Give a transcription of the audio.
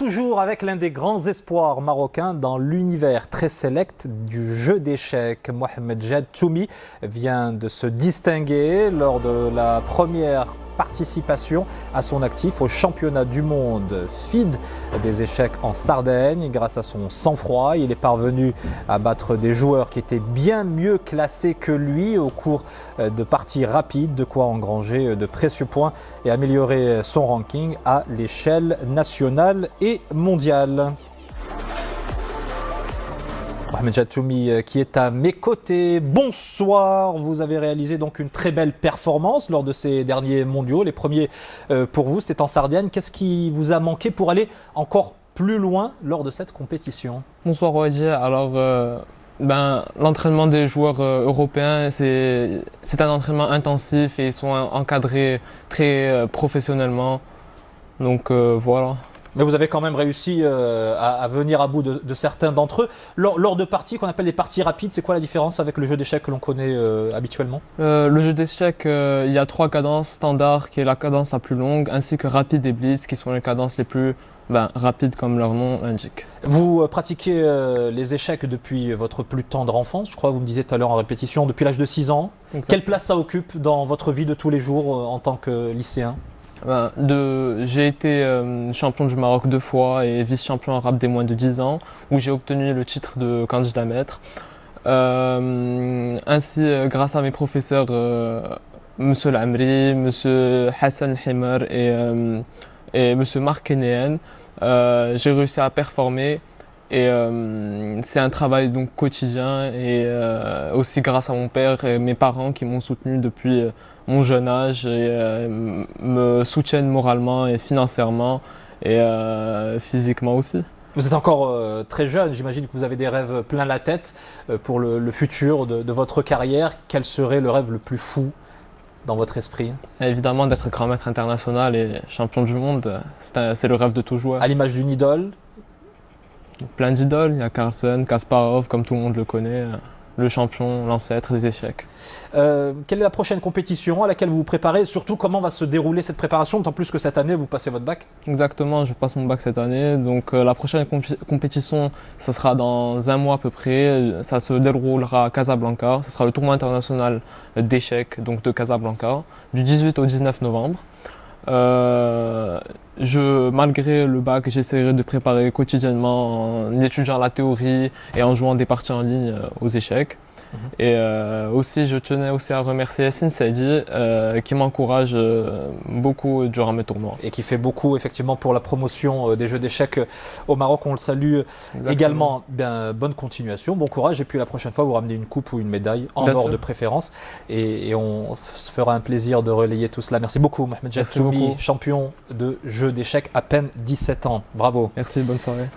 toujours avec l'un des grands espoirs marocains dans l'univers très sélect du jeu d'échecs. Mohamed Jad Toumi vient de se distinguer lors de la première participation à son actif au championnat du monde FIDE des échecs en Sardaigne. Grâce à son sang-froid, il est parvenu à battre des joueurs qui étaient bien mieux classés que lui au cours de parties rapides, de quoi engranger de précieux points et améliorer son ranking à l'échelle nationale et mondiale. Mohamed Jad Toumi qui est à mes côtés. Bonsoir, vous avez réalisé donc une très belle performance lors de ces derniers mondiaux. Les premiers pour vous, c'était en Sardaigne. Qu'est-ce qui vous a manqué pour aller encore plus loin lors de cette compétition? Bonsoir Wadi. Alors, l'entraînement des joueurs européens, c'est un entraînement intensif et ils sont encadrés très professionnellement. Donc voilà. Mais vous avez quand même réussi à venir à bout de certains d'entre eux. Lors de parties qu'on appelle des parties rapides, c'est quoi la différence avec le jeu d'échecs que l'on connaît habituellement? Le jeu d'échecs, il y a 3 cadences: standard qui est la cadence la plus longue, ainsi que rapide et blitz qui sont les cadences les plus rapides comme leur nom l'indique. Vous pratiquez les échecs depuis votre plus tendre enfance, je crois, vous me disiez tout à l'heure en répétition, depuis l'âge de 6 ans. Exactement. Quelle place ça occupe dans votre vie de tous les jours en tant que lycéen? J'ai été champion du Maroc 2 fois et vice-champion arabe des moins de 10 ans, où j'ai obtenu le titre de candidat maître. Ainsi, grâce à mes professeurs, Monsieur Lamri, Monsieur Hassan Himar et Monsieur Marc Kenéen, j'ai réussi à performer. Et c'est un travail donc quotidien et aussi grâce à mon père et mes parents qui m'ont soutenu depuis mon jeune âge et me soutiennent moralement et financièrement et physiquement aussi. Vous êtes encore très jeune, j'imagine que vous avez des rêves plein la tête pour le futur de votre carrière. Quel serait le rêve le plus fou dans votre esprit? Évidemment, d'être grand maître international et champion du monde, c'est le rêve de tout joueur. À l'image d'une idole? Plein d'idoles, il y a Carlsen, Kasparov, comme tout le monde le connaît, le champion, l'ancêtre des échecs. Quelle est la prochaine compétition à laquelle vous vous préparez? Surtout, comment va se dérouler cette préparation, d'autant plus que cette année, vous passez votre bac? Exactement, je passe mon bac cette année. Donc la prochaine compétition, ça sera dans 1 mois à peu près. Ça se déroulera à Casablanca. Ce sera le tournoi international d'échecs donc de Casablanca, du 18 au 19 novembre. Malgré le bac, j'essaierai de préparer quotidiennement en étudiant la théorie et en jouant des parties en ligne aux échecs. Et aussi, je tenais aussi à remercier Yassine Saidi qui m'encourage beaucoup durant mes tournois. Et qui fait beaucoup effectivement pour la promotion des jeux d'échecs au Maroc. On le salue. Exactement. Également. Bonne continuation, bon courage. Et puis la prochaine fois, vous ramenez une coupe ou une médaille en or de préférence. Et on se fera un plaisir de relayer tout cela. Merci beaucoup, Mohamed Jad Toumi, champion de jeux d'échecs à peine 17 ans. Bravo. Merci, bonne soirée.